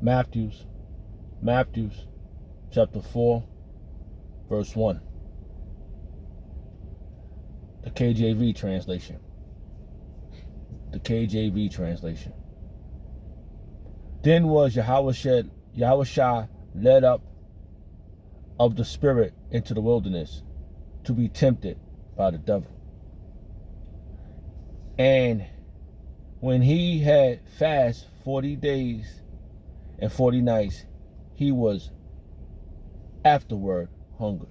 Matthew chapter 4, verse 1. The KJV translation. The KJV translation. Then was Yahushua led up of the Spirit into the wilderness to be tempted by the devil. And when he had fasted 40 days and 40 nights, he was afterward hungry.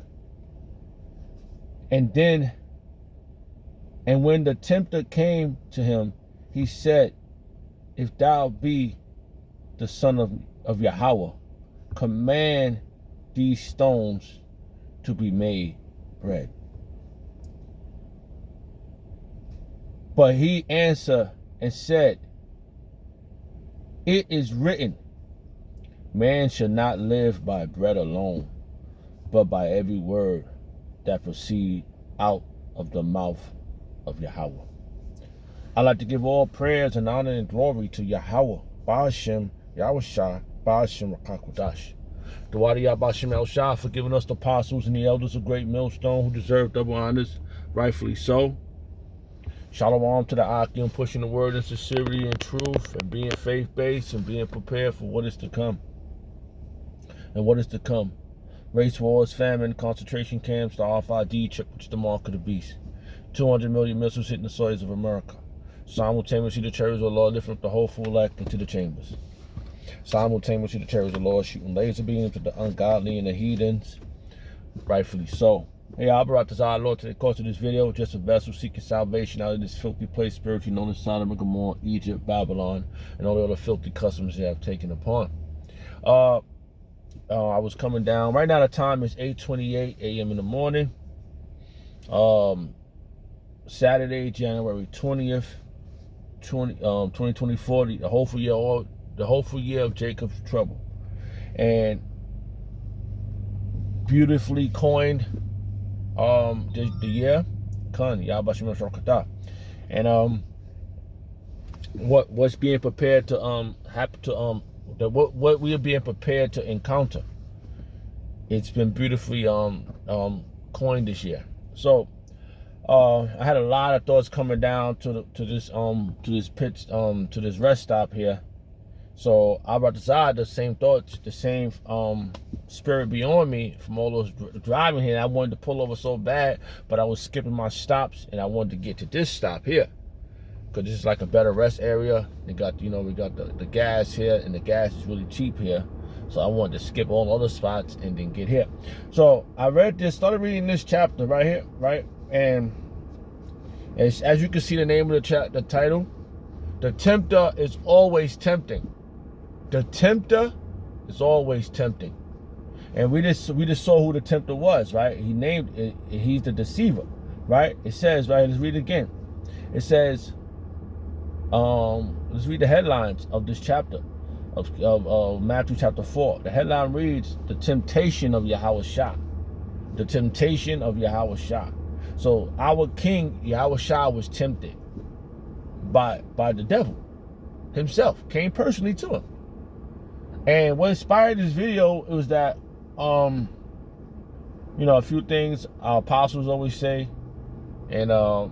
And when the tempter came to him, he said, if thou be the Son of Yahweh, command these stones to be made bread. But he answered and said, it is written, man shall not live by bread alone, but by every word that proceeds out of the mouth of Yahweh. I'd like to give all prayers and honor and glory to Yahweh, Ba'ashem, Yahushua, Ba'ashem Rakakudash. Dawadi Ba'ashem El-Shah for giving us the apostles and the elders of great millstone who deserve double honors, rightfully so. Shalom to the Akim, pushing the word in sincerity and truth, and being faith-based and being prepared for what is to come. And what is to come. Race wars, famine, concentration camps, the RFID chip, which is the mark of the beast. 200 million missiles hitting the soils of America. Simultaneously, the chariots of the Lord lifting up the whole full act into the chambers. Simultaneously, the chariots of the Lord shooting laser beams at the ungodly and the heathens. Rightfully so. Hey, I brought this our Lord to the course of this video, just a vessel seeking salvation out of this filthy place spiritually known as Sodom and Gomorrah, Egypt, Babylon, and all the other filthy customs they have taken upon. I was coming down. Right now the time is 8:28 a.m. in the morning. Saturday, January 20th, 2024, the hopeful year of Jacob's trouble. And beautifully coined the year and what's being prepared to happen to what we are being prepared to encounter. It's been beautifully coined this year. So I had a lot of thoughts coming down to this rest stop here. So I brought the same thoughts, the same spirit be on me from all those driving here. I wanted to pull over so bad, but I was skipping my stops, and I wanted to get to this stop here because this is like a better rest area. We got the gas here, and the gas is really cheap here. So I wanted to skip all other spots and then get here. So I started reading this chapter right here, right? And as you can see, the name of the title, the tempter is always tempting. The tempter is always tempting. And we just saw who the tempter was, right? He named it, he's the deceiver, right? It says, right, let's read it again. It says, let's read the headlines of this chapter of Matthew chapter 4. The headline reads, the temptation of Yahushua. The temptation of Yahushua. So our king Yahushua was tempted by the devil himself, came personally to him. And what inspired this video was that a few things our apostles always say. And I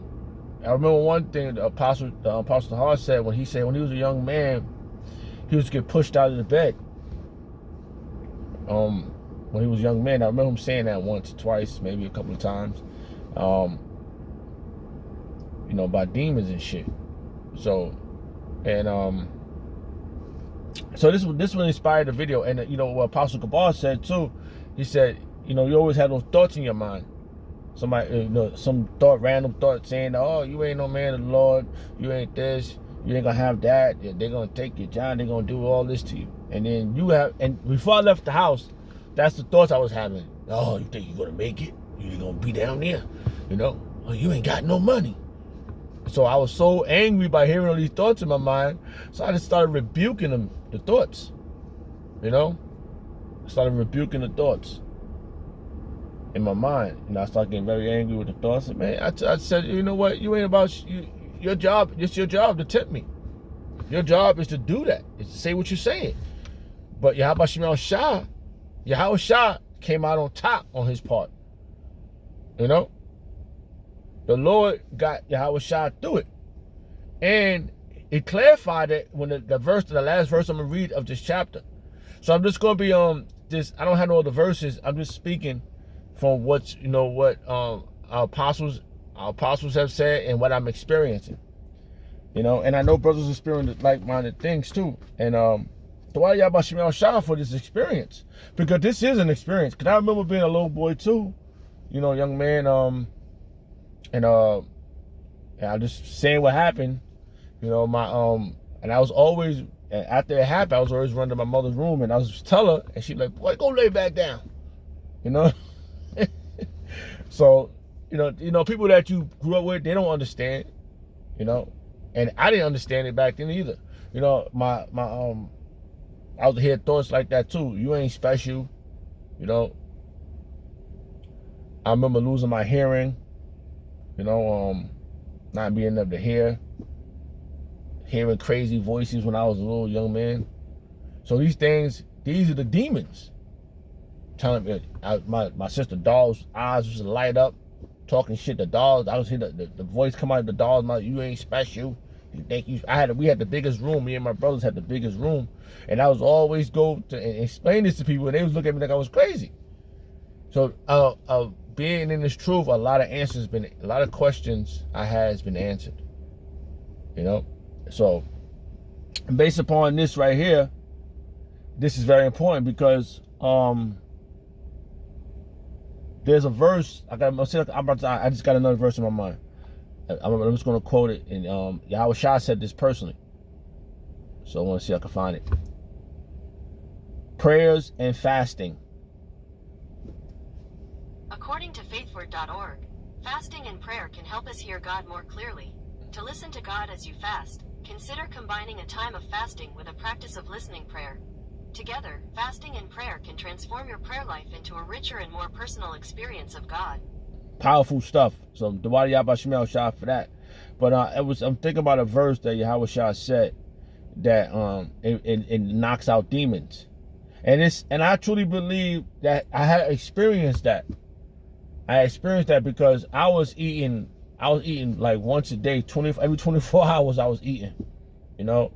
remember one thing the apostle Tahar said when he was a young man, he was get pushed out of the bed. When he was a young man, I remember him saying that once, twice, maybe a couple of times. By demons and shit. So this one inspired the video. And what Apostle Kabar said too, he said, you always have those thoughts in your mind. Somebody, some random thought saying, oh, you ain't no man of the Lord, you ain't this, you ain't gonna have that, they're gonna take your job, they're gonna do all this to you. And then and before I left the house, that's the thoughts I was having. Oh, you think you're gonna make it? You're gonna be down there, oh, you ain't got no money. So I was so angry by hearing all these thoughts in my mind, so I just started rebuking them, the thoughts. I started rebuking the thoughts in my mind. I started getting very angry with the thoughts. And man, I said, you know what? You ain't about your job. It's your job to tempt me. Your job is to do that. It's to say what you're saying. But Yahweh Shah came out on top on his part. You know? The Lord got Yahweh Shah through it. And it clarified it when the last verse I'm going to read of this chapter. So I'm just going to be I don't have no other verses. I'm just speaking from what our apostles have said and what I'm experiencing. You know, and I know brothers experience like-minded things too. And so why y'all about Shemel Shah for this experience? Because this is an experience. Because I remember being a little boy too, you know, young man, and I'm just saying what happened. You know, and I was always, after it happened, I was always running to my mother's room, and I was just tell her, and she'd be like, boy, go lay back down. You know? So, you know, people that you grew up with, they don't understand, you know? And I didn't understand it back then either. You know, I was hearing thoughts like that too. You ain't special, you know? I remember losing my hearing, you know, not being able to hear. Hearing crazy voices when I was a little young man. So these are the demons telling me. My sister doll's eyes was light up, talking shit to dolls. I was hearing the voice come out of the doll's mouth. You ain't special. You think you? We had the biggest room. Me and my brothers had the biggest room, and I was always go to and explain this to people, and they was looking at me like I was crazy. So being in this truth, a lot of questions I had has been answered. You know. So, based upon this right here, this is very important because there's a verse. I just got another verse in my mind. I'm just going to quote it. And Yahweh Shah said this personally. So I want to see if I can find it. Prayers and fasting. According to faithword.org, fasting and prayer can help us hear God more clearly. To listen to God as you fast, consider combining a time of fasting with a practice of listening prayer. Together, fasting and prayer can transform your prayer life into a richer and more personal experience of God. Powerful stuff. So, Dawadi Yabba Shemel Shah for that. But I'm thinking about a verse that Yahweh Shah said that it knocks out demons. And I truly believe that I had experienced that. I experienced that because I was eating like once a day, every 24 hours I was eating. You know,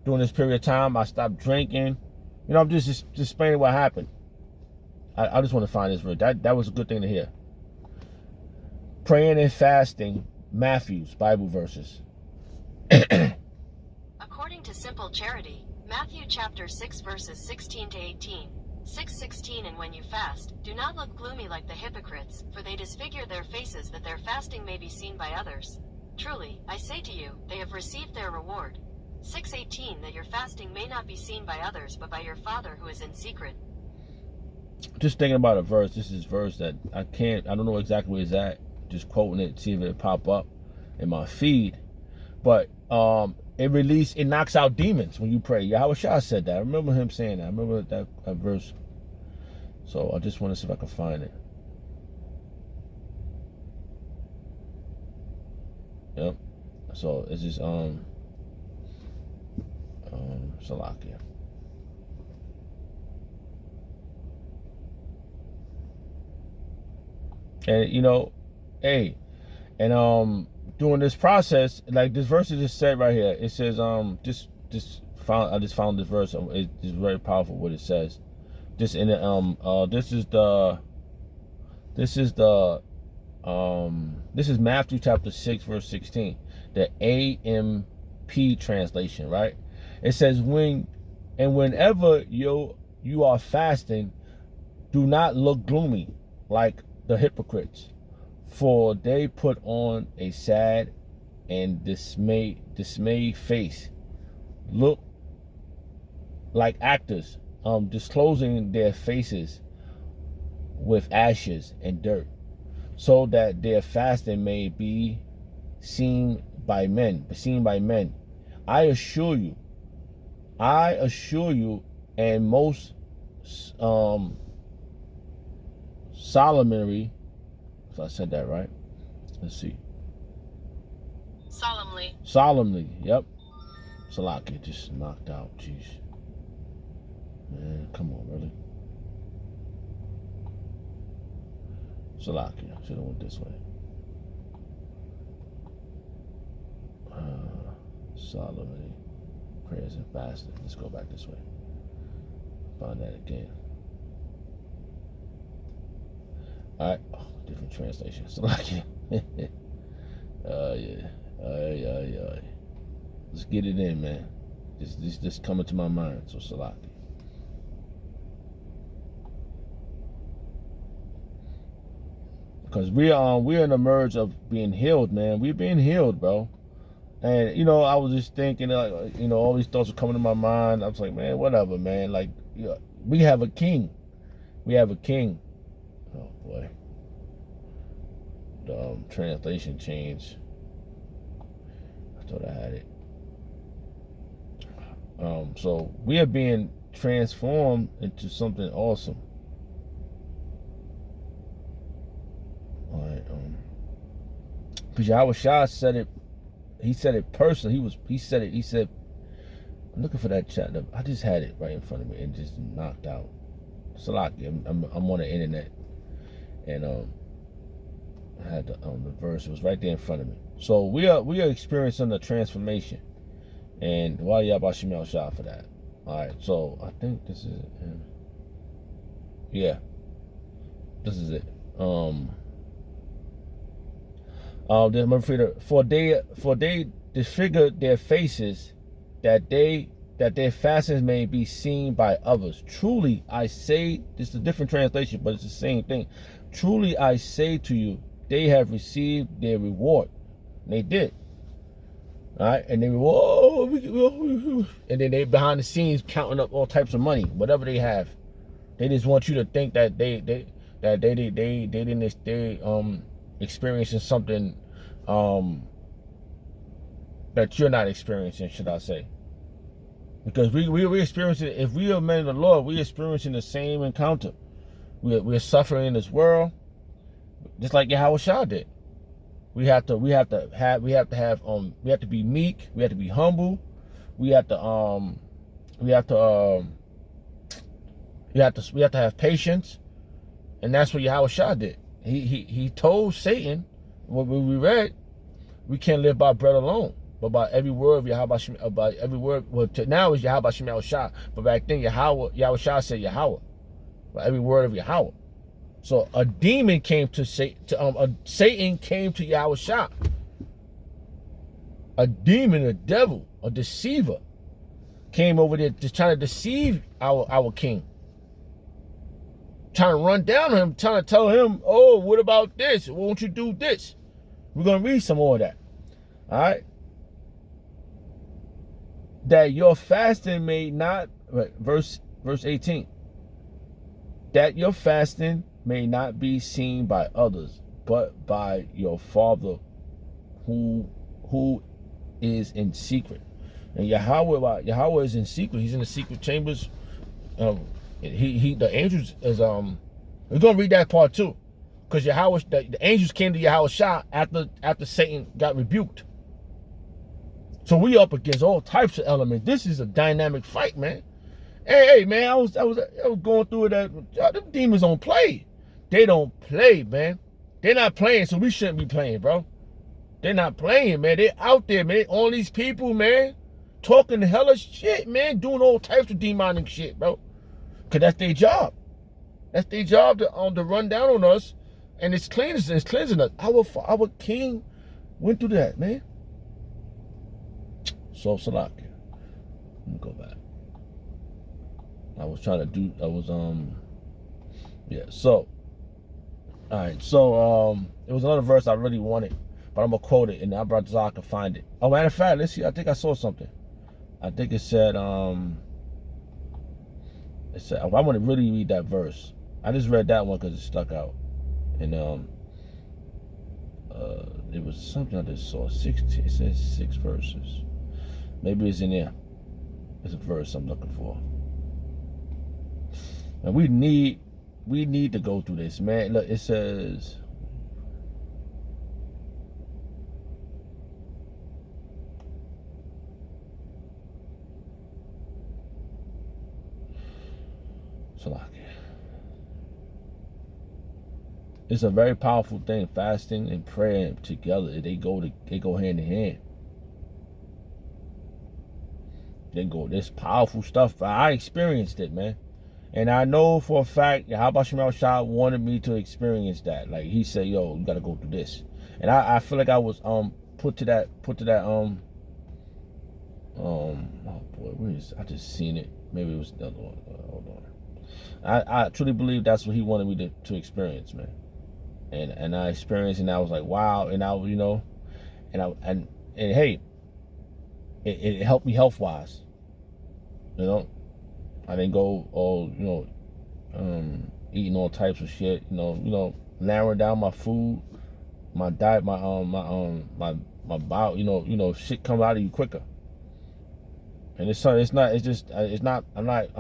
during this period of time, I stopped drinking. You know, I'm just explaining what happened. I just want to find this verse. That was a good thing to hear. Praying and fasting, Matthew's Bible verses. According to Simple Charity, Matthew chapter 6 verses 16 to 18. 6:16 And when you fast, do not look gloomy like the hypocrites, for they disfigure their faces that their fasting may be seen by others. Truly, I say to you, they have received their reward. 6:18 That your fasting may not be seen by others, but by your Father who is in secret. Just thinking about a verse. This is a verse that I don't know exactly where it's at. Just quoting it, see if it pop up in my feed. But it knocks out demons when you pray. Yahweh Shah said that. I remember him saying that. I remember that verse. So I just want to see if I can find it. Yep. So it's just Salakia. And you know, hey, and during this process, like this verse is just said right here. It says I just found this verse. It's very powerful what it says. This is Matthew chapter 6 verse 16, the AMP translation, right? It says whenever you are fasting, do not look gloomy like the hypocrites, for they put on a sad and dismayed face, look like actors, disclosing their faces with ashes and dirt, so that their fasting may be seen by men. I assure you, and most solemnly, if I said that right, let's see. Solemnly, yep. Salaki just knocked out, jeez. Man, come on, really. Salakia. Should have went this way. Solemnity, prayers and fasting. Let's go back this way. Find that again. All right. Oh, different translation. Salakia. Yeah. Let's get it in, man. This coming to my mind. So Salaki. Because we're in the merge of being healed, man. We're being healed, bro. And I was just thinking, all these thoughts were coming to my mind. I was like, man, whatever, man. Like, we have a king. We have a king. Oh boy. The translation changed. I thought I had it. So we are being transformed into something awesome. All right. Because Yahweh Shah said it. He said it personally. He said it. He said, I'm looking for that chat. I just had it right in front of me and just knocked out. Salaki. I'm on the internet, and I had the verse. It was right there in front of me. So we are experiencing the transformation, and why Yabashim El Shah for that. All right. So I think this is it. Yeah. This is it. For they disfigured their faces, that their fastings may be seen by others. Truly I say, this is a different translation, but it's the same thing. Truly I say to you, they have received their reward. And they did. All right, and they were, and then they behind the scenes counting up all types of money, whatever they have. They just want you to think that they didn't experiencing something that you're not experiencing, should I say? Because we experiencing, if we are men of the Lord, we're experiencing the same encounter. We're suffering in this world, just like Yahweh Shah did. We have to be meek. We have to be humble. We have to have patience, and that's what Yahweh Shah did. He told Satan, what we read, we can't live by bread alone, but by every word of Yahweh, by every word. Well, now is Yahweh Shemel Shah, but back then Yahweh Shah said Yahweh, by every word of Yahweh. So a demon came to Satan came to Yahweh Shah. A demon, a devil, a deceiver, came over there to try to deceive our king. Trying to run down on him, trying to tell him, oh, what about this? Won't you do this? We're going to read some more of that. All right? That your fasting may not, verse 18. That your fasting may not be seen by others, but by your Father who is in secret. And Yahweh is in secret. He's in the secret chambers. The angels is we're gonna read that part too, because the angels came to Yahweh Shah after Satan got rebuked. So we up against all types of elements. This is a dynamic fight, man. Hey, man, I was going through it. Them demons don't play. They don't play, man. They're not playing, so we shouldn't be playing, bro. They're not playing, man. They're out there, man. All these people, man, talking hella shit, man, doing all types of demonic shit, bro. Cause that's their job. That's their job to run down on us, and it's cleansing us. Our king went through that, man. So Salakia. Let me go back. So all right, so it was another verse I really wanted, but I'm gonna quote it, and I brought so I can find it. Oh, matter of fact, let's see. I think I saw something. I think it said I want to really read that verse. I just read that one because it stuck out, and it was something I just saw. 16. It says 6 verses. Maybe it's in there. It's a verse I'm looking for. And we need to go through this, man. Look, it says, So it's a very powerful thing. Fasting and prayer together, they go hand in hand. This powerful stuff. I experienced it, man. And I know for a fact, how about Shemel Shah wanted me to experience that. Like he said, yo, you gotta go through this. And I feel like I was put to that oh boy, where is, I just seen it. Maybe it was the other one. Hold on. I truly believe that's what he wanted me to experience, man. And I experienced, and I was like, wow. And I, and hey, it helped me health wise. I didn't go all, eating all types of shit. Narrowing down my food, my diet, my bowel. Shit come out of you quicker. And it's not. I'm not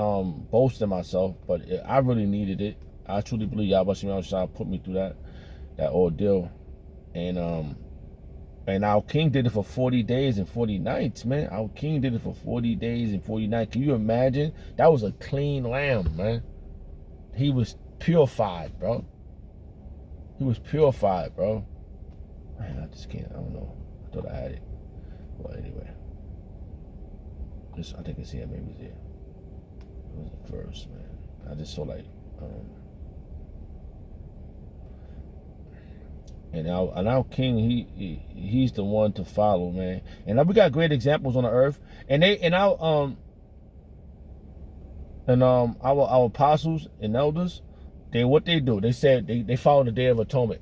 boasting myself, but I really needed it. I truly believe Yahweh Shemel Shah put me through that ordeal, and our King did it for 40 days and 40 nights, man. Our King did it for 40 days and 40 nights. Can you imagine? That was a clean lamb, man. He was purified, bro. He was purified, bro. Man, I just can't. I don't know. I thought I had it. Well, anyway. I think it's here. Maybe it's here. It was the first, man. I just saw like, and our King, he's the one to follow, man. And we got great examples on the earth. And our apostles and elders, what they do, they said they follow the Day of Atonement.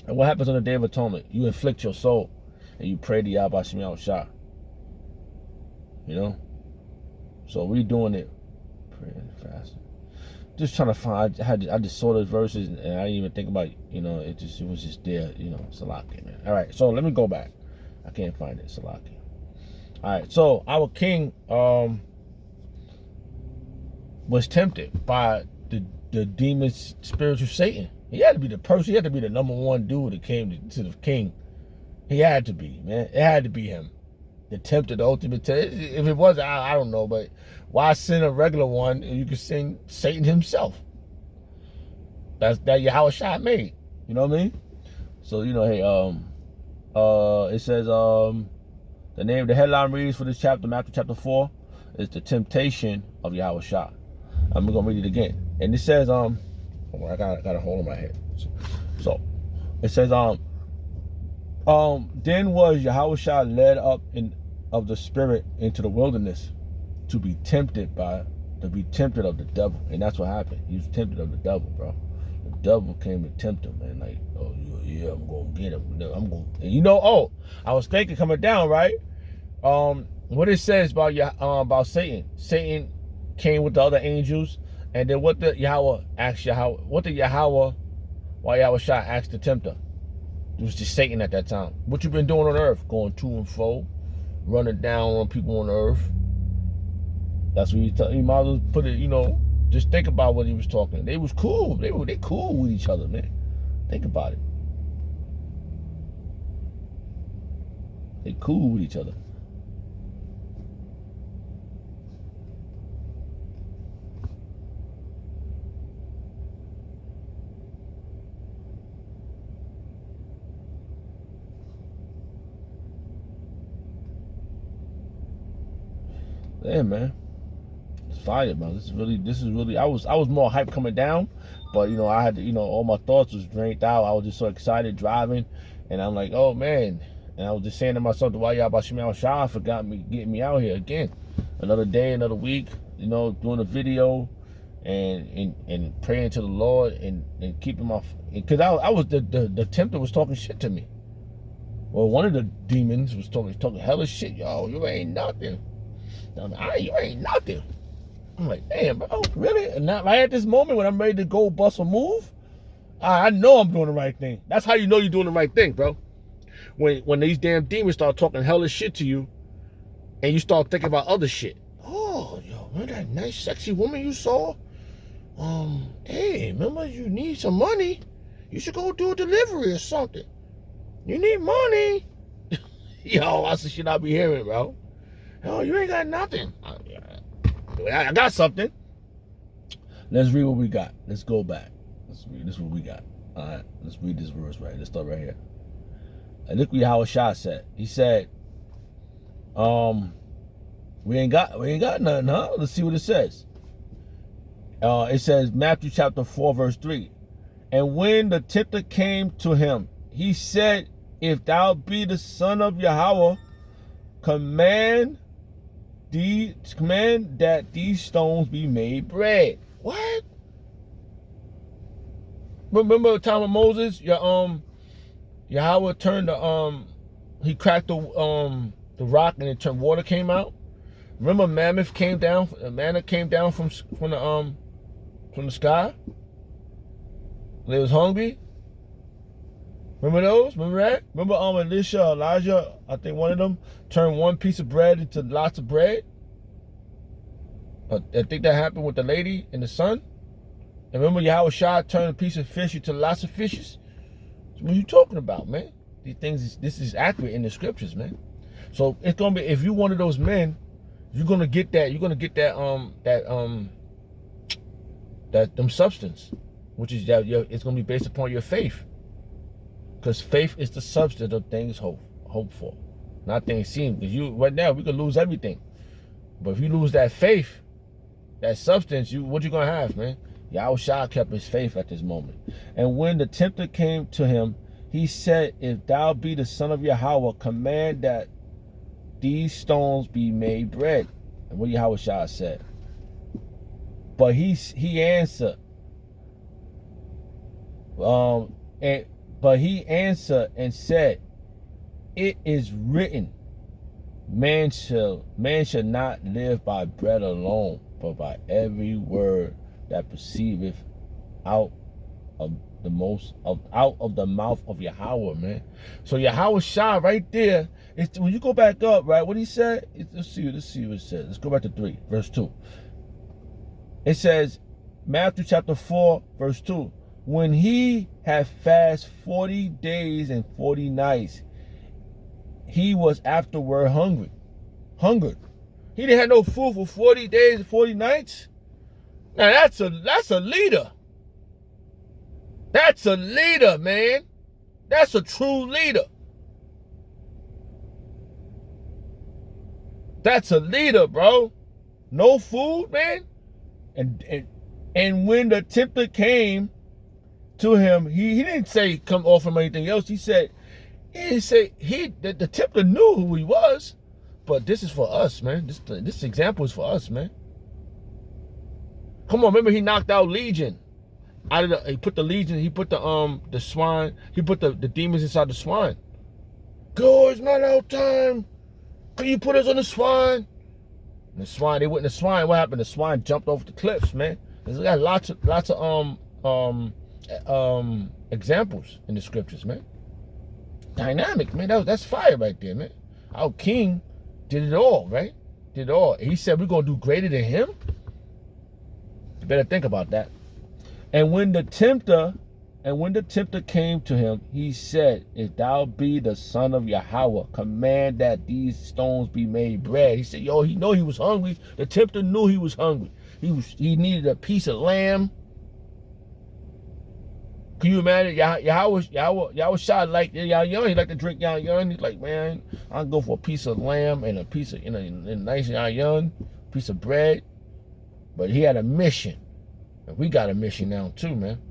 And what happens on the Day of Atonement? You inflict your soul and you pray to Yahweh Shemel Shah. So we doing it, praying and fasting. Just trying to find. I just saw those verses and I didn't even think about. It was just there. Salaki, man. All right, so let me go back. I can't find it. Salaki. All right, so our King was tempted by the demon's spiritual Satan. He had to be the person. He had to be the number one dude that came to the King. He had to be, man. It had to be him. The tempter, the ultimate tempter. If it was, I don't know, but why send a regular one? You could send Satan himself. That Yahweh Shah made. You know what I mean? So hey, it says the headline reads for this chapter, Matthew chapter 4, is the temptation of Yahweh Shah. I'm gonna read it again, and it says I got a hole in my head. So it says then was Yahweh Shah led up of the spirit into the wilderness to be tempted of the devil. And that's what happened. He was tempted of the devil, bro. The devil came to tempt him, man. Like, oh yeah, I'm gonna get him. I'm gonna, and I was thinking coming down, right? What it says about Satan. Satan came with the other angels, and then what did Yahweh ask Yahweh? What did Yahweh Shah asked the tempter? It was just Satan at that time. What you been doing on earth? Going to and fro, running down on people on earth. That's what you might as well put it, just think about what he was talking. They was cool. They cool with each other, man. Think about it. They cool with each other. Yeah, man. It's fire, man. This is really I was more hyped coming down, but I had to, all my thoughts was drained out. I was just so excited driving, and I'm like, oh man. And I was just saying to myself, why Yahweh Shemel Shah forgot getting me out here again. Another day, another week, doing a video and praying to the Lord and keeping my, because I was the tempter was talking shit to me. Well, one of the demons was talking hella shit. Yo, you ain't nothing. You ain't nothing. I'm like, damn, bro, really? And not right at this moment when I'm ready to go bust a move, I know I'm doing the right thing. That's how you know you're doing the right thing, bro. When these damn demons start talking hella shit to you, and you start thinking about other shit. Oh, yo, remember that nice, sexy woman you saw? Hey, remember you need some money? You should go do a delivery or something. You need money. Yo, that's the shit I be hearing, bro. Oh, you ain't got nothing. I got something. Let's read what we got. Let's go back. Let's read this what we got. All right, let's read this verse right. Let's start right here. And look what Yahushua said. He said, we ain't got nothing, huh? Let's see what it says. It says Matthew chapter 4, verse 3. And when the tempter came to him, he said, if thou be the son of Yahweh, command that these stones be made bread. What? Remember the time of Moses? Yahweh turned he cracked the rock and it turned water came out. Remember manna came down from the sky? They was hungry. Remember those? Remember that? Remember Elijah, I think one of them turned one piece of bread into lots of bread? I think that happened with the lady and the son. And remember Yahushua turned a piece of fish into lots of fishes? So what are you talking about, man? These things, this is accurate in the scriptures, man. So it's gonna be, if you're one of those men, you're gonna get that substance, which is that it's gonna be based upon your faith. Because faith is the substance of things hoped for, not things seen. Because right now we could lose everything, but if you lose that faith, that substance, what you gonna have, man? Yahushua kept his faith at this moment. And when the tempter came to him, he said, if thou be the son of Yahweh, command that these stones be made bread. And what Yahushua said? But he answered, but he answered and said, it is written, man shall not live by bread alone, but by every word that proceedeth out of the mouth of Yahweh, man. So Yahushua right there, when you go back up, right, what he said, let's see what it says. Let's go back to 3, verse 2. It says, Matthew chapter 4, verse 2. When he had fasted 40 days and 40 nights, he was afterward hungered. He didn't have no food for 40 days and 40 nights. Now that's a leader. That's a leader, man. That's a true leader. That's a leader, bro. No food, man. And when the tempter came to him, he didn't say come offer him anything else. He didn't say the tempter knew who he was. But this is for us, man. This example is for us, man. Come on, remember he knocked out Legion. He put the swine, he put the demons inside the swine. Go, it's not our time. Can you put us on the swine? And the swine, they went in the swine. What happened? The swine jumped over the cliffs, man. There's got lots of examples in the scriptures, man. Dynamic, man. That's fire right there, man. Our king did it all, right? Did it all. He said we're gonna do greater than him. You better think about that. And when the tempter came to him, he said, if thou be the son of Yahweh, command that these stones be made bread. He said, he know he was hungry. The tempter knew he was hungry. He needed a piece of lamb. Can you imagine? Yahweh shot like Young. He like to drink Young. He's like, man, I'll go for a piece of lamb and a piece of, a nice Young, piece of bread. But he had a mission. And we got a mission now too, man.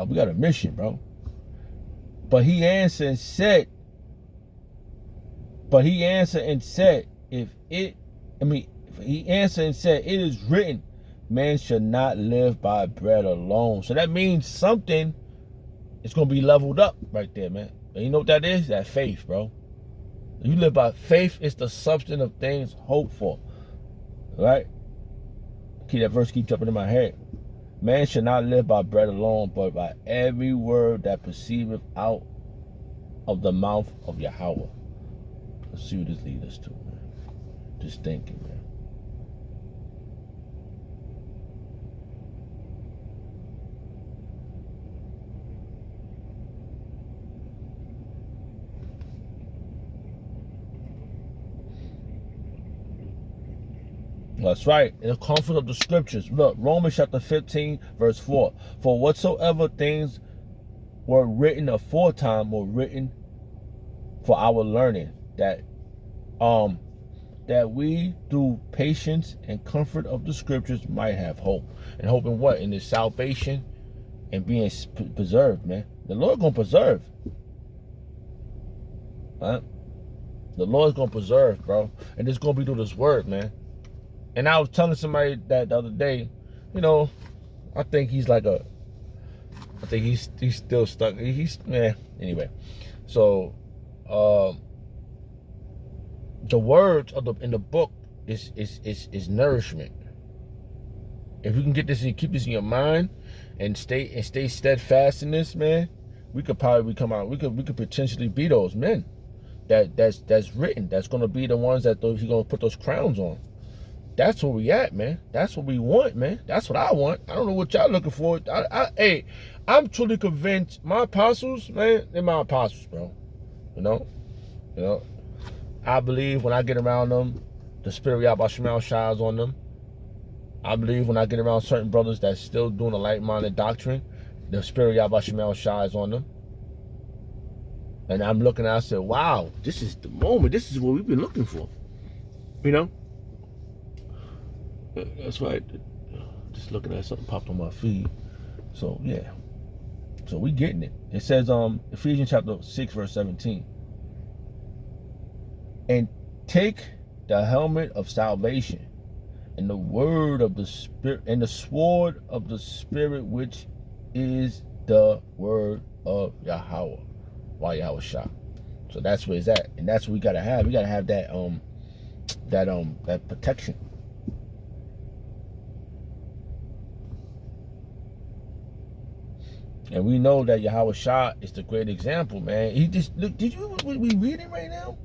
We got a mission, bro. But he answered and said, it is written, man should not live by bread alone. So that means something is going to be leveled up right there, man. And you know what that is? That faith, bro. You live by faith. It's the substance of things hoped for. Right? That verse keeps jumping in my head. Man should not live by bread alone, but by every word that proceedeth out of the mouth of Yahweh. Let's see what this leads us to, man. Just thinking, man. That's right. In the comfort of the scriptures. Look, Romans chapter 15, verse 4. For whatsoever things were written aforetime were written for our learning, that we through patience and comfort of the scriptures might have hope. And hope in what? In His salvation and being preserved, man. The Lord gonna preserve. Right? The Lord's gonna preserve, bro. And it's gonna be through this word, man. And I was telling somebody that the other day, you know, I think he's still stuck. Anyway. So the words of in the book is nourishment. If you can get this and keep this in your mind and stay steadfast in this, man, we could probably come out. We could potentially be those men that's written. That's gonna be the ones that He's gonna put those crowns on. That's where we at, man. That's what we want, man. That's what I want. I don't know what y'all looking for. Hey, I'm truly convinced my apostles, man, they're my apostles, bro. You know. I believe when I get around them, the spirit of Yahweh Shemel shines on them. I believe when I get around certain brothers that's still doing a like-minded doctrine, the spirit of Yahweh Shemel shines on them. And I'm looking at it, I said, wow, this is the moment. This is what we've been looking for. You know? That's right. Just looking at something popped on my feed. So, yeah. So we getting it. It says, Ephesians chapter 6, verse 17. And take the helmet of salvation and the word of the Spirit and the sword of the Spirit, which is the word of Yahweh. Why Yahweh Shah. So that's where it's at. And that's what we gotta have. We gotta have that protection. And we know that Yahweh Shah is the great example, man. He just look. Did you? We reading right now?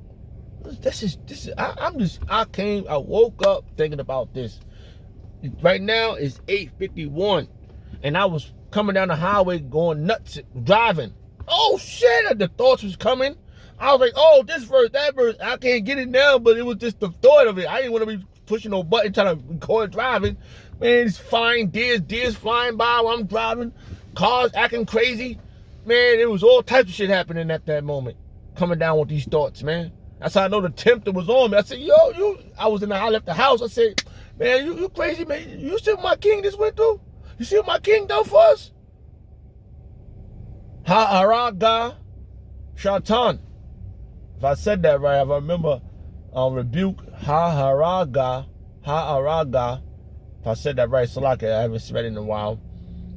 This is. I woke up thinking about this. Right now it's 8:51, and I was coming down the highway going nuts, driving. Oh shit! The thoughts was coming. I was like, oh, this verse, that verse. I can't get it now, but it was just the thought of it. I didn't want to be pushing no button trying to record driving. Man, it's flying deers flying by while I'm driving. Cars acting crazy. Man, it was all types of shit happening at that moment. Coming down with these thoughts, man. That's how I know the tempter was on me. I said, I left the house. I said, man, you crazy, man. You see what my king just went through? You see what my king done for us? Ha'araga Shatan. If I said that right, if I remember, rebuke Ha'araga. If I said that right, Salaka, I haven't read it in a while.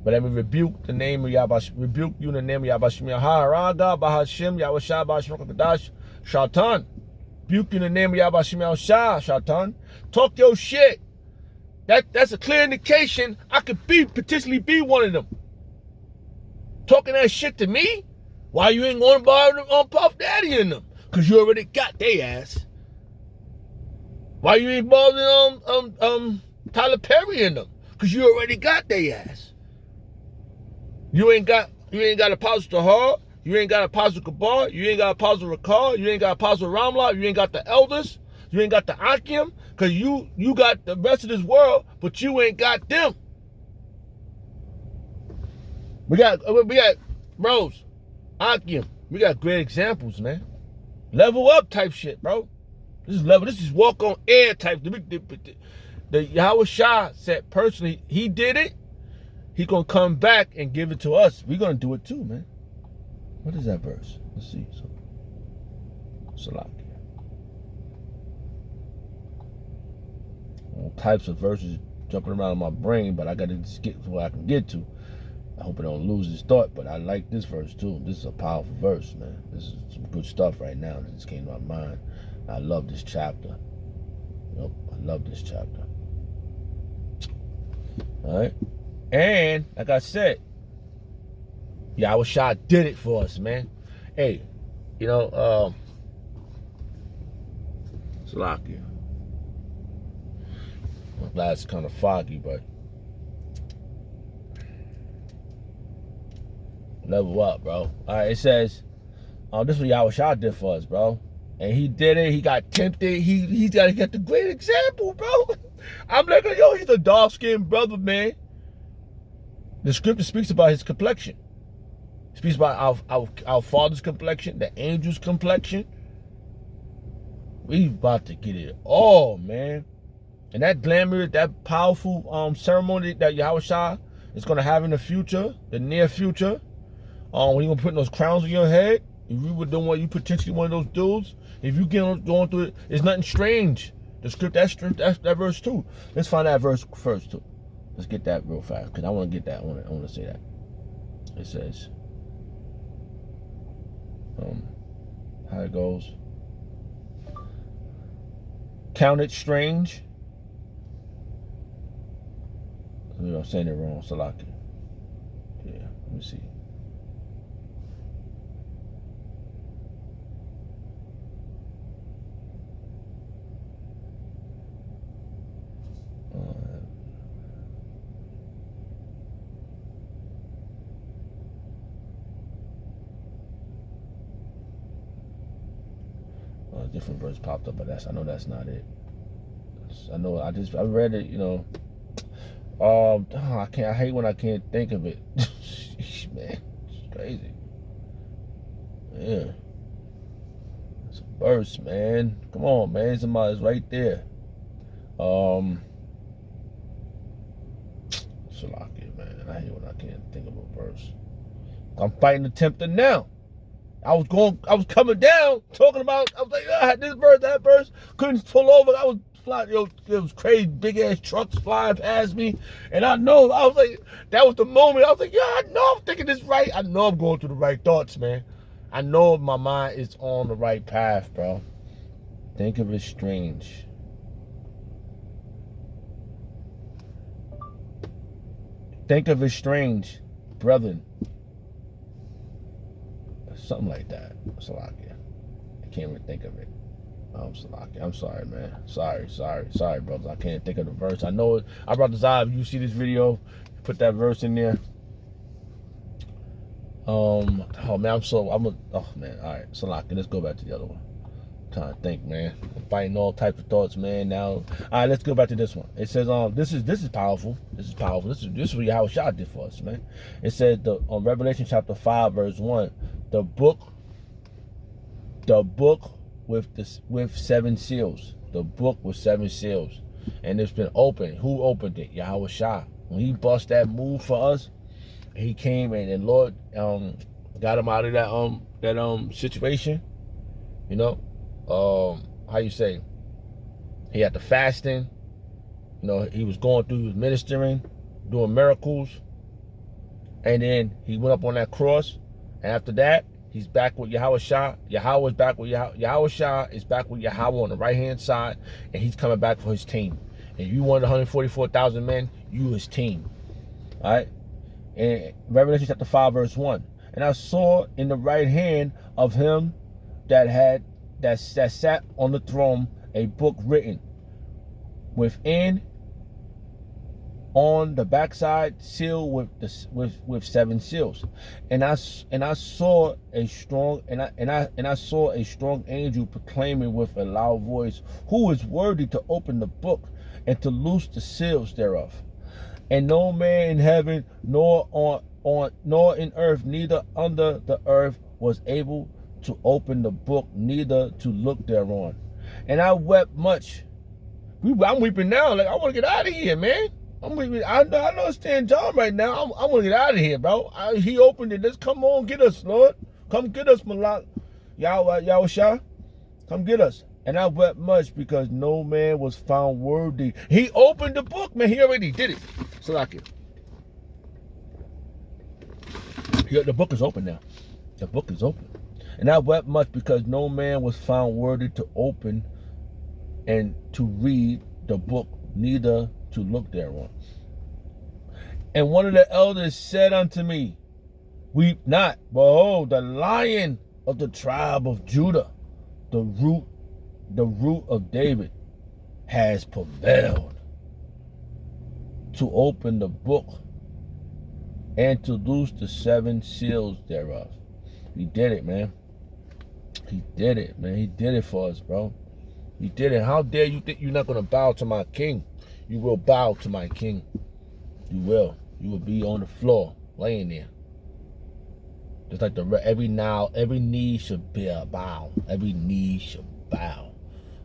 But let me rebuke the name of Yahweh, rebuke you in the name of Yahweh Shemel. Ha'araga Bahashim Yahweh Shah Bahashim Kadash Shatan. Rebuke you in the name of Yahweh Shemel Shah Shatan. Talk your shit. That's a clear indication I could potentially be one of them. Talking that shit to me? Why you ain't going to borrow on Puff Daddy in them? Because you already got they ass. Why you ain't bothering Tyler Perry in them? Because you already got they ass. You ain't got Apostle Tahar. You ain't got Apostle Kabar. You ain't got Apostle Rakar. You ain't got Apostle Ramla. You ain't got the elders. You ain't got the Akim. Because you got the rest of this world, but you ain't got them. We got bros, Akim. We got great examples, man. Level up type shit, bro. This is level. This is walk on air type. The Yahweh Shah said personally, he did it. He gonna come back and give it to us. We gonna do it too, man. What is that verse? Let's see. Salaki. All types of verses jumping around in my brain, but I gotta just get to where I can get to. I hope I don't lose this thought, but I like this verse too. This is a powerful verse, man. This is some good stuff right now that just came to my mind. I love this chapter. Yep, I love this chapter. All right. And like I said, Yahweh Shah did it for us, man. Hey, Salakia. My glass is kind of foggy, but level up, bro. All right, it says, this is what Yahweh Shah did for us, bro. And he did it. He got tempted. He's got to get the great example, bro. I'm like, yo, he's a dark-skinned brother, man. The scripture speaks about his complexion. It speaks about our father's complexion, the angel's complexion. We about to get it all, man. And that glamorous, that powerful ceremony that Yahushua is going to have in the future, the near future, when you're going to put those crowns on your head, if you were doing what you potentially one of those dudes, if you going through it, it's nothing strange. The script, that's that verse too. Let's find that verse first too. Let's get that real fast because I want to get that. I want to say that. It says, how it goes. Count it strange. I'm saying it wrong, Salaki. Yeah, let me see. Different verse popped up, but I know that's not it. I know I read it, you know. I hate when I can't think of it. Man, it's crazy. Yeah. It's a verse, man. Come on, man. Somebody's right there. Shalaki, man. I hate when I can't think of a verse. I'm fighting the tempter now. I was coming down, talking about, I was like, I had this verse, that verse, couldn't pull over. I was flying, it was crazy, big ass trucks flying past me. And I was like, that was the moment. I was like, yeah, I know I'm thinking this right. I know I'm going through the right thoughts, man. I know my mind is on the right path, bro. Think of it strange. Think of it strange, brethren. Something like that. Salaki. I can't even think of it. Salaki. I'm sorry, man. Sorry, brothers. I can't think of the verse. I know it. I brought this out. If you see this video, put that verse in there. Oh man, oh man. All right, Salaki. Let's go back to the other one. I'm trying to think, man. I'm fighting all types of thoughts, man. Now, all right, let's go back to this one. It says, this is powerful. This is powerful. This is what Yahushua did for us, man. It said on Revelation chapter 5, verse 1. The book with 7 seals. The book with 7 seals. And it's been opened. Who opened it? Yahushua. When he bust that move for us, he came and Lord got him out of that situation. You know? How you say? He had the fasting. You know, he was going through, he was ministering, doing miracles. And then he went up on that cross. And after that, he's back with Yahushua. Yahweh is back with Yahushua is back with Yahweh on the right-hand side, and he's coming back for his team. And you wanted 144,000 men, you his team. All right? And Revelation chapter 5, verse 1. And I saw in the right hand of him that sat on the throne a book written within on the backside, sealed with 7 seals, and I saw a strong angel proclaiming with a loud voice, "Who is worthy to open the book and to loose the seals thereof?" And no man in heaven, nor nor in earth, neither under the earth, was able to open the book, neither to look thereon. And I wept much. I'm weeping now. Like, I want to get out of here, man. I know it's 10 John right now. I want to get out of here, bro. He opened it. Let's come on, get us, Lord. Come get us, Malak. Yahushua. Come get us. And I wept much because no man was found worthy. He opened the book, man. He already did it. Salakia. The book is open now. The book is open. And I wept much because no man was found worthy to open and to read the book, neither to look thereon. And one of the elders said unto me, "Weep not, behold, the Lion of the tribe of Judah, the root of David, has prevailed to open the book and to loose the 7 seals thereof." He did it, man. He did it, man. He did it for us, bro. He did it. How dare you think you're not going to bow to my king? You will bow to my king. You will. You will be on the floor, laying there. Just like every knee should be a bow. Every knee should bow.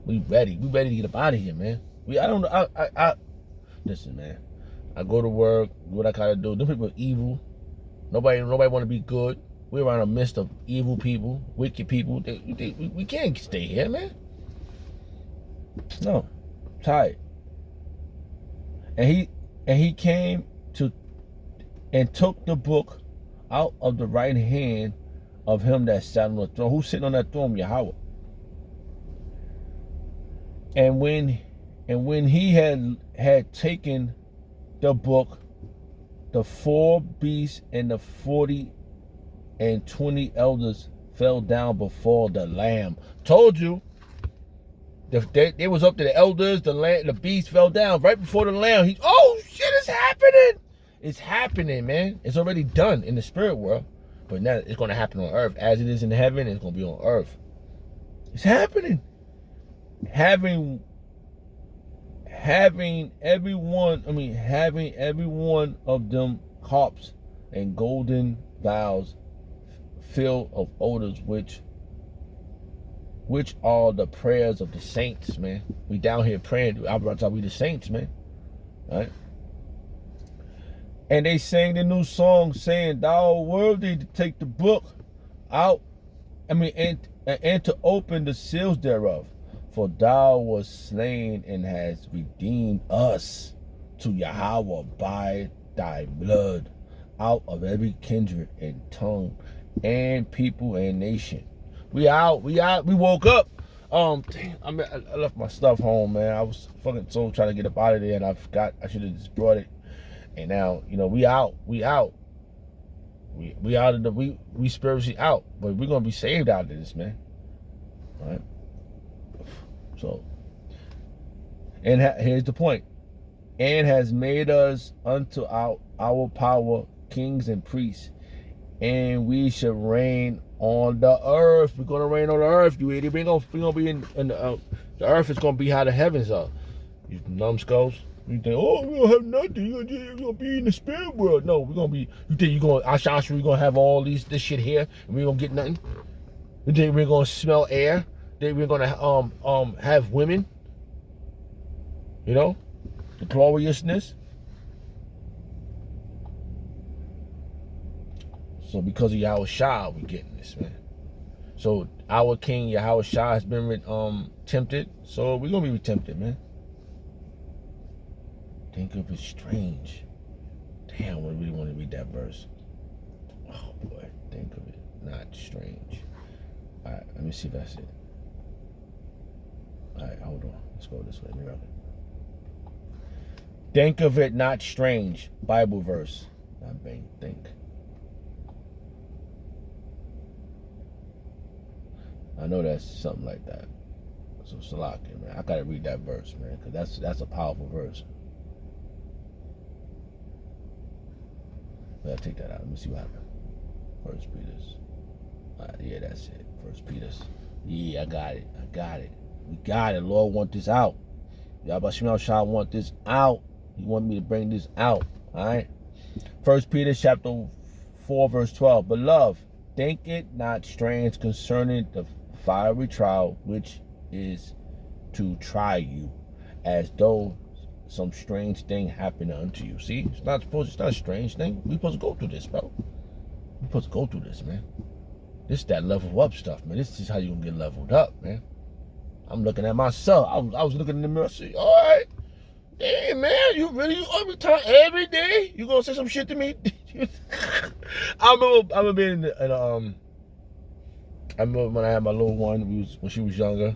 We ready. We ready to get up out of here, man. Listen, man. I go to work, do what I gotta do. Them people are evil. Nobody want to be good. We're around a midst of evil people, wicked people. We can't stay here, man. No, I'm tired. And he came to and took the book out of the right hand of him that sat on the throne. Who's sitting on that throne? Yahweh. And when he had taken the book, the 4 beasts and the 40 and 20 elders fell down before the Lamb. Told you. They was up to the elders, the beast fell down right before the Lamb. Oh shit, it's happening. It's happening, man. It's already done in the spirit world. But now it's going to happen on earth. As it is in heaven, it's going to be on earth. It's happening. Having every one of them harps and golden vials filled of odors, which are the prayers of the saints, man. We down here praying. I'm about to tell we the saints, man. All right. And they sang the new song saying, "Thou art worthy to take the book out, and to open the seals thereof. For thou wast slain and hast redeemed us to Yahweh by thy blood out of every kindred and tongue and people and nation." We out. We woke up. Damn, I left my stuff home, man. I was fucking so trying to get up out of there, and I forgot I should have just brought it. And now, we out. We out of the we spiritually out, but we're gonna be saved out of this, man. All right. So, and here's the point: and has made us unto our power kings and priests, and we shall reign on the earth. We're gonna reign on the earth. You idiot. We're gonna be in the earth is gonna be how the heavens are. You numbskulls. You think, oh, we don't have nothing. We're gonna be in the spirit world. No, we're gonna be. You think you're gonna Asha? We're gonna have all this shit here, and we gonna get nothing. You think we're gonna smell air? Think we're gonna have women? The gloriousness. So because of Yahweh Shah, we getting this, man. So our king Yahweh Shah has been tempted. So we're gonna be tempted, man. Think of it strange. Damn, I really want to read that verse. Oh boy, think of it not strange. All right, let me see if that's it. All right, hold on. Let's go this way. Let me rub it. Think of it not strange. Bible verse. Not bang. Think. I know that's something like that. So Salakia, man. I gotta read that verse, man, because that's a powerful verse. I'll take that out. Let me see what happened. First Peter's. All right, yeah, that's it. First Peter's. Yeah, I got it. We got it. Lord want this out. Yahweh Shah want this out. He want me to bring this out. All right. First Peter chapter 4 verse 12. Beloved, think it not strange concerning the fiery trial which is to try you, as though some strange thing happened unto you. See, it's not a strange thing. We supposed to go through this, bro. We supposed to go through this, man. This is that level up stuff, man. This is how you gonna get leveled up, man. I'm looking at myself. I was looking in the mirror. See, all right, damn, man, you every day you gonna say some shit to me? I remember being I remember when I had my little one. When she was younger,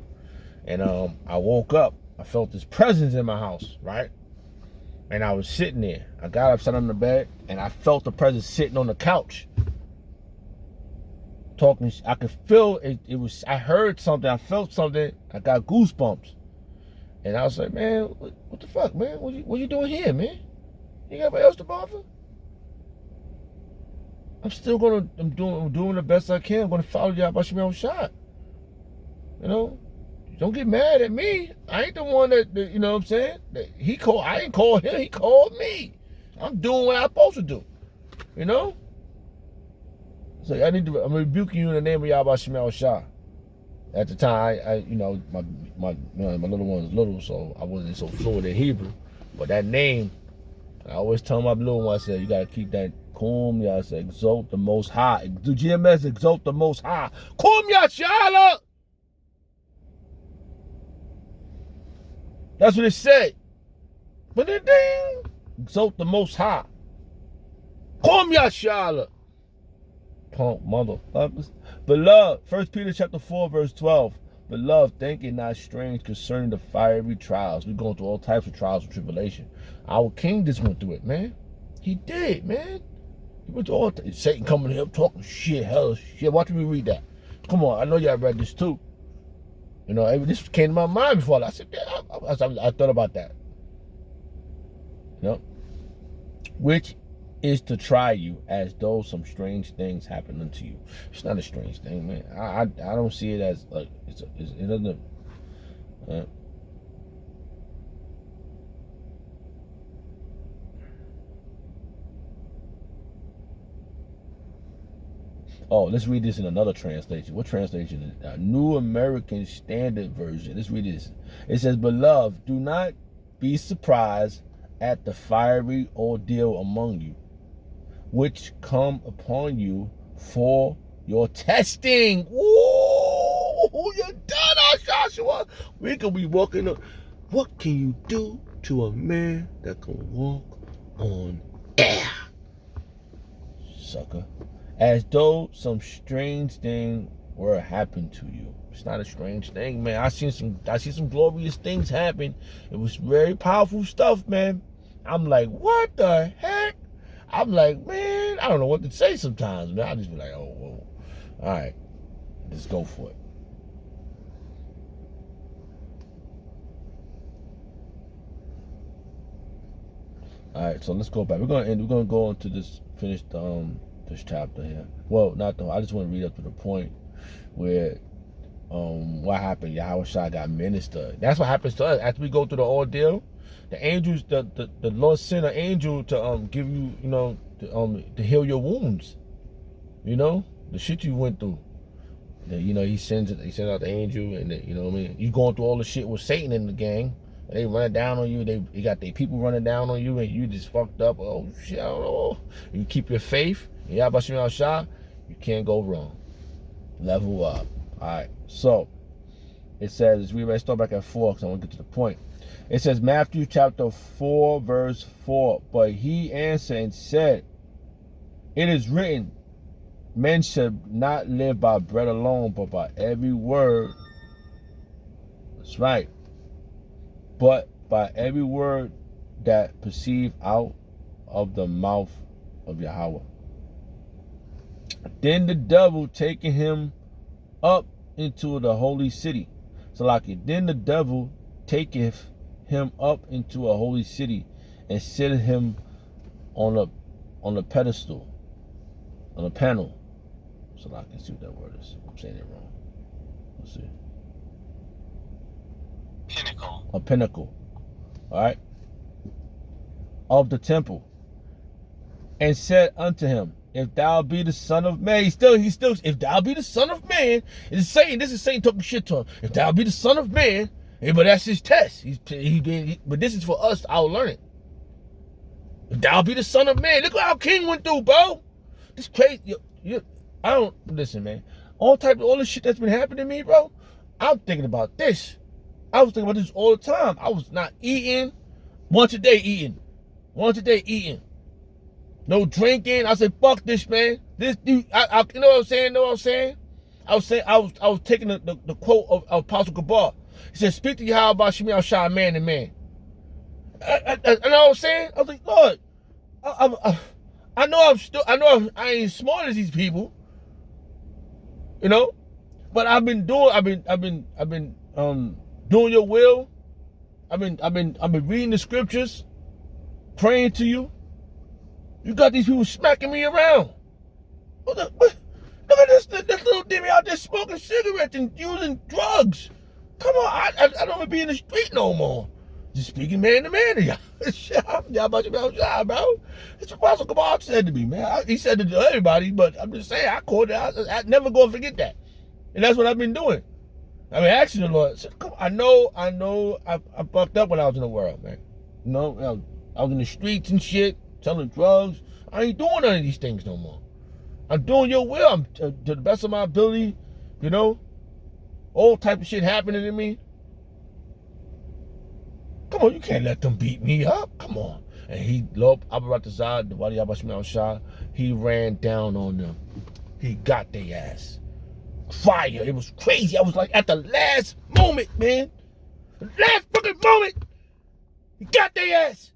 and I woke up. I felt this presence in my house, right? And I was sitting there. I got up, sat on the bed, and I felt the presence sitting on the couch. Talking, I could feel it. I heard something. I felt something. I got goosebumps. And I was like, man, what the fuck, man? What you doing here, man? You got anybody else to bother? I'm doing the best I can. I'm gonna follow y'all by my own shot. You know, don't get mad at me. I ain't the one that you know what I'm saying? That he called. I ain't called him. He called me. I'm doing what I'm supposed to do. You know. So I'm rebuking you in the name of Yahweh Shemel Shah. At the time, I you know, my little one was little, so I wasn't so fluent in Hebrew. But that name, I always tell my little one, I said, you gotta keep that kum. I said, exalt the Most High. Do GMS exalt the Most High? Kum Yashala. That's what it said. But then ding, exalt the Most High. Kum Yashala. Punk motherfuckers. Beloved, 1 Peter chapter 4, verse 12. Beloved, think it not strange concerning the fiery trials. We're going through all types of trials and tribulation. Our king just went through it, man. He did, man. He went through all Satan coming here talking shit, hell shit. Watch me read that. Come on, I know y'all read this too. You know, this came to my mind before. I said, yeah, I thought about that. You know, which is to try you as though some strange things happen unto you. It's not a strange thing, man. I don't see it as like it doesn't. Oh, let's read this in another translation. What translation is it? New American Standard Version. Let's read this. It says, "Beloved, do not be surprised at the fiery ordeal among you, which come upon you for your testing." Ooh, you're done, Joshua. We can be walking up. What can you do to a man that can walk on air? Sucker. As though some strange thing were happening to you. It's not a strange thing, man. I see some glorious things happen. It was very powerful stuff, man. I'm like, what the heck? I'm like, man, I don't know what to say sometimes, man. I just be like, oh, whoa. All right, let's go for it. All right, so let's go back. We're gonna go into this, finish this chapter here. Well, not though. I just want to read up to the point where what happened. Yahweh Shah got ministered. That's what happens to us after we go through the ordeal. The angels, the Lord sent an angel to give you, you know, to heal your wounds. You know, the shit you went through. You know, he sends out the angel, and you know what I mean. You going through all the shit with Satan in the gang. They running down on you. They got their people running down on you, and you just fucked up. Oh shit, I don't know. You keep your faith. Yahweh Shemel Shah, you can't go wrong. Level up. All right. So it says, we may start back at 4 because I want to get to the point. It says, Matthew chapter 4, verse 4. But he answered and said, it is written, men should not live by bread alone, but by every word. That's right. But by every word that proceed out of the mouth of Yahweh. Then the devil taking him up into the holy city. So like it, then the devil taketh him up into a holy city and seated him on a pedestal, on a panel. So I can see what that word is. I'm saying it wrong. Let's see. Pinnacle. A pinnacle. All right. Of the temple. And said unto him, if thou be the Son of Man, he still, if thou be the Son of Man, this is Satan talking shit to him. If thou be the Son of Man, but that's his test. But this is for us, our learning. If thou be the Son of Man, look what our king went through, bro. This crazy. I don't listen, man. All the shit that's been happening to me, bro. I'm thinking about this. I was thinking about this all the time. I was not eating. Once a day eating. No drinking. I said, fuck this, man. This dude, you know what I'm saying? I was taking the quote of Apostle Gabar. He said, speak to Yahweh about Shemel Shah, man to man. You know what I'm saying? I was like, Lord, I ain't as smart as these people. You know? But I've been doing your will. I've been reading the scriptures, praying to you. You got these people smacking me around. Look at this little dimmy out there smoking cigarettes and using drugs. Come on, I don't want to be in the street no more. Just speaking man to man to y'all. Y'all about to be outside, bro. It's what Apostle Kamal said to me, man. He said it to everybody, but I'm just saying, I caught it. I never going to forget that. And that's what I've been doing. I mean, asking the Lord, I know, I fucked up when I was in the world, man. You know, I was in the streets and shit, selling drugs. I ain't doing none of these things no more. I'm doing your will. I'm to the best of my ability, you know. All type of shit happening to me. Come on, you can't let them beat me up. Come on. And he, Lord, Abaratazad, the Wadi Abashmal Shah, he ran down on them. He got their ass. Fire. It was crazy. I was like at the last moment, man. The last fucking moment. He got their ass.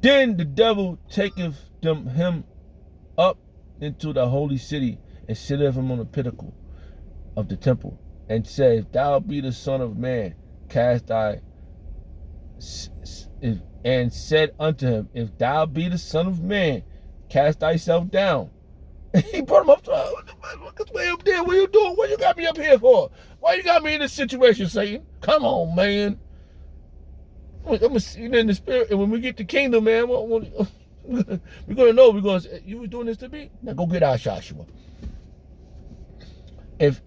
Then the devil taketh him up into the holy city and sitteth him on the pinnacle of the temple and said, if thou be the Son of Man, cast thy and said unto him, if thou be the Son of Man, cast thyself down. He brought him up to look way up there. What you doing? What you got me up here for? Why you got me in this situation, Satan? Come on, man. I'm gonna see you in the spirit, and when we get the kingdom, man, we're gonna know. We're gonna say, you was doing this to me. Now go get our Joshua. If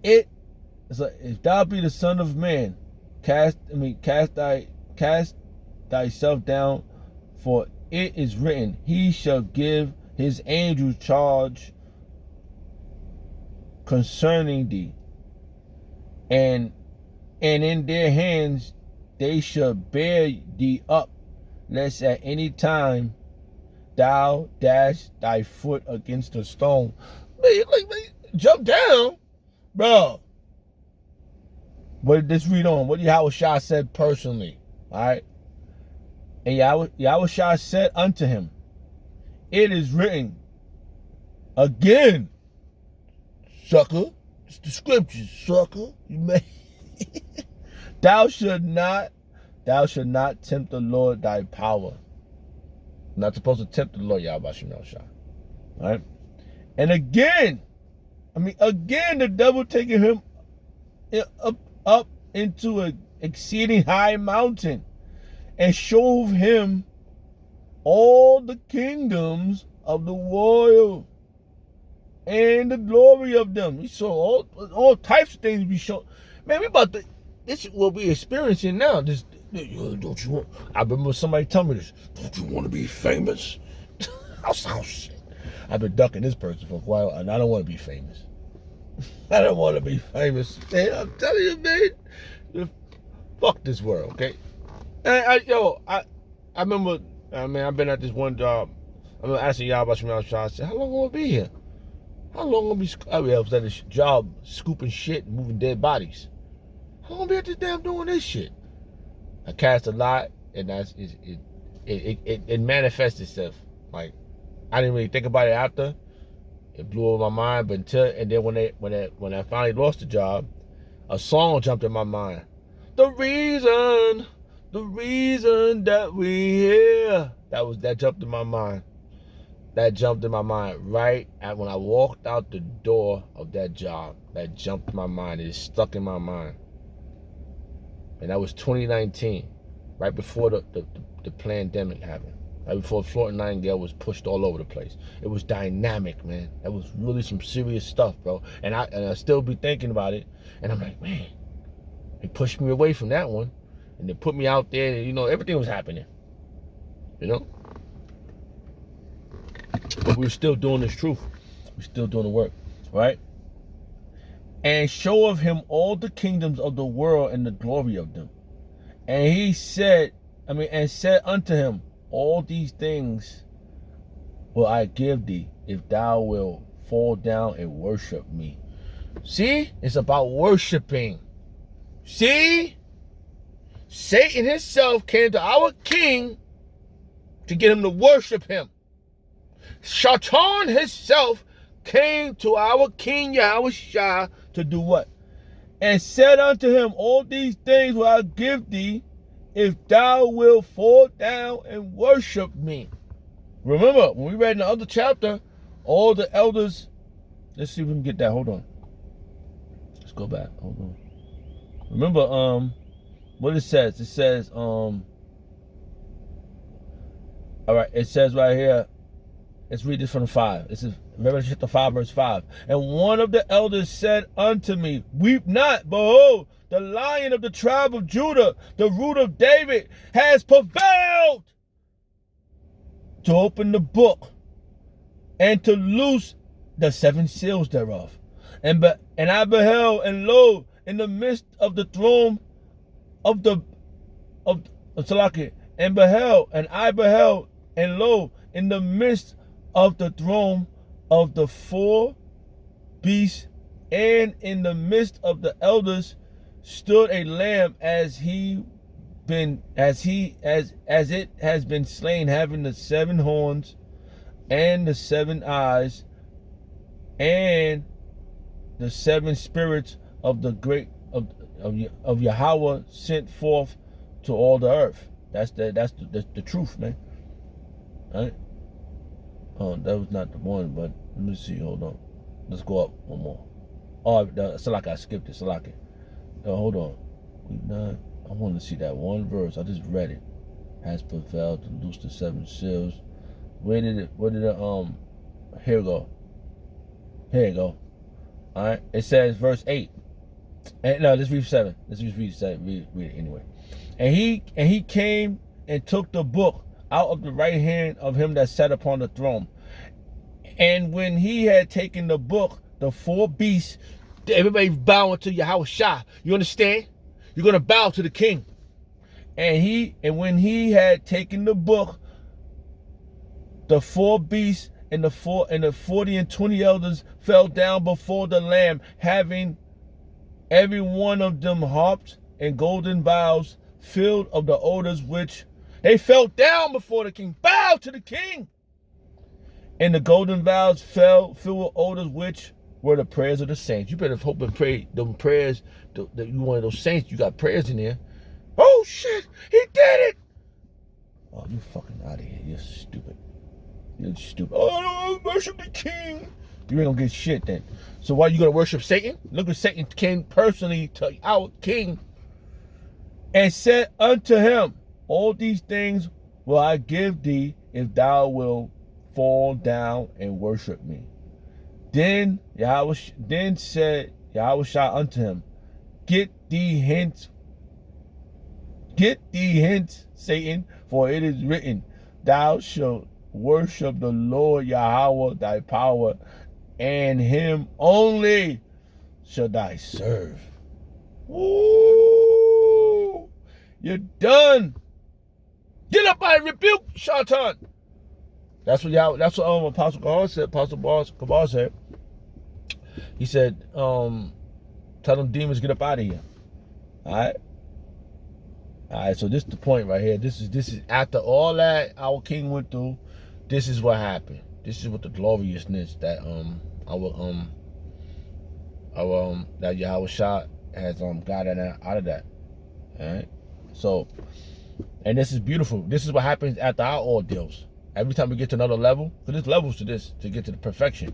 thou be the Son of Man, cast thyself down, for it is written, he shall give his angels charge concerning thee, and in their hands they shall bear thee up, lest at any time thou dash thy foot against a stone. Man, jump down, bro. But let's read on. What Yahushua said personally, all right? And Yahushua said unto him, it is written, again, sucker. It's the scriptures, sucker. You may. Thou should not tempt the Lord thy power. You're not supposed to tempt the Lord Yahweh Shemel Shah. All right? And again, the devil taking him up into an exceeding high mountain and showed him all the kingdoms of the world and the glory of them. He saw all types of things be shown. Man, this is what we're experiencing now. Don't you want? I remember somebody telling me this. Don't you want to be famous? Oh shit. I've been ducking this person for a while, and I don't want to be famous. I don't want to be famous. Man, I'm telling you, man. Fuck this world, okay? And I remember, man, I've been at this one job. I'm asking y'all about Shemel Shah. I said, how long am I going to be here? How long am I going to be? I was at this job scooping shit and moving dead bodies. How long am I going to be at this damn doing this shit? I cast a lot, and it manifests itself. Like, I didn't really think about it after. It blew over my mind, but then when I finally lost the job, a song jumped in my mind. The reason that we here. That jumped in my mind. That jumped in my mind right when I walked out the door of that job. That jumped in my mind. It stuck in my mind. And that was 2019, right before the pandemic happened. Right before Florida Nightingale was pushed all over the place. It was dynamic, man. That was really some serious stuff, bro. And I still be thinking about it. And I'm like, man, they pushed me away from that one. And they put me out there, and, everything was happening. But we were still doing this truth. We're still doing the work, right? And show of him all the kingdoms of the world and the glory of them. And he said, and said unto him, all these things will I give thee, if thou wilt fall down and worship me. See? It's about worshiping. See? Satan himself came to our king to get him to worship him. Shaitan himself came to our king Yahushua to do what? And said unto him, all these things will I give thee, if thou wilt fall down and worship me. Remember, when we read in the other chapter, all the elders, let's see if we can get that. Hold on. Let's go back. Hold on. Remember, what it says. It says, all right, it says right here, let's read this from 5. This is Revelation chapter 5, verse 5. And one of the elders said unto me, weep not, behold, the Lion of the tribe of Judah, the root of David, has prevailed to open the book and to loose the 7 seals thereof. And I beheld, and lo, in the midst of the throne of Salaki, and I beheld, and lo, in the midst of the throne of the 4 beasts, and in the midst of the elders stood a lamb as it has been slain, having the 7 horns and the 7 eyes, and the 7 spirits of the great of Yahweh sent forth to all the earth. That's the truth, man. All right. Oh, that was not the one, but let me see. Hold on. Let's go up one more. Oh, Salaki, I skipped it. Salaki. Hold on. I want to see that one verse. I just read it. Has prevailed to loose the 7 seals. Where did it? Here we go. Here you go. All right. It says verse 8. And no, let's read 7. Let's just read 7. Read it anyway. And he came and took the book out of the right hand of him that sat upon the throne. And when he had taken the book, the 4 beasts, everybody bowing to Yahweh Shah. You understand? You're gonna bow to the king. And when he had taken the book, the 4 beasts and the 40 and 20 elders fell down before the Lamb, having every one of them harps and golden vials filled of the odors which they fell down before the king. Bow to the king. And the golden vials filled with odors which were the prayers of the saints. You better hope and pray them prayers that you one of those saints. You got prayers in there. Oh shit, he did it. Oh, you fucking out of here. You're stupid. You're stupid. Oh, worship the king. You ain't gonna get shit then. So why you gonna worship Satan? Look at Satan came personally to our king and said unto him, all these things will I give thee if thou wilt fall down and worship me. Then said Yahweh Shah unto him, Get thee hence, Satan, for it is written, thou shalt worship the Lord Yahweh thy power, and him only shall thou serve. Ooh, you're done. Get up, I rebuke Shaitan. That's what Apostle Kabar said. Apostle Kabar said. He said, tell them demons get up out of here. All right. So this is the point right here. This is after all that our king went through. This is what happened. This is what the gloriousness that that Yahweh Shah has got out of that. All right. So, and this is beautiful. This is what happens after our ordeals. Every time we get to another level, because there's levels to this to get to the perfection.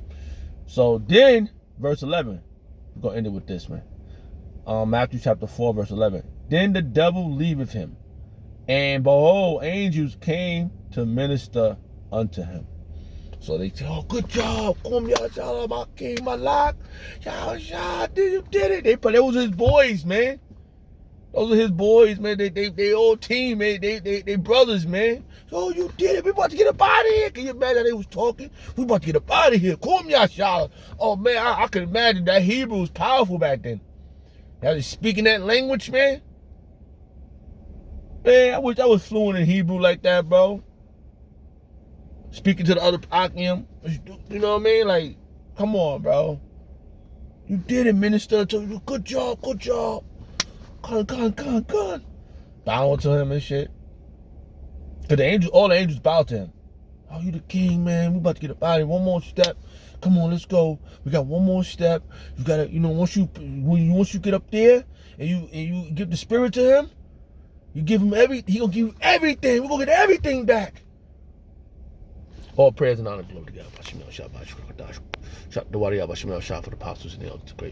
So then, verse 11, we're gonna end it with this, man. Matthew chapter 4, verse 11. Then the devil leaveth him, and behold, angels came to minister unto him. So they say, oh, good job. My king, my lock. You did it. But those was his boys, man. Those are his boys, man. They all team, man. They brothers, man. Oh, you did it. We about to get up out of here. Can you imagine how they was talking? We about to get up out of here. Oh, man, I can imagine that Hebrew was powerful back then. Now they speaking that language, man. Man, I wish I was fluent in Hebrew like that, bro. Speaking to the other Akim, you know what I mean? Like, come on, bro. You did it, minister. Good job. Con. Bowing to him and shit. Because all the angels bow to him. Oh, you the king, man. We about to get up out of here. One more step. Come on, let's go. We got one more step. You gotta, once you get up there and you give the spirit to him, you give him he gonna give you everything. We're gonna get everything back. All prayers and honor belong to God. Bashim Yahshua, Bashim Yahshua, the Wadi Bashim Yahshua for the apostles and the elders, the great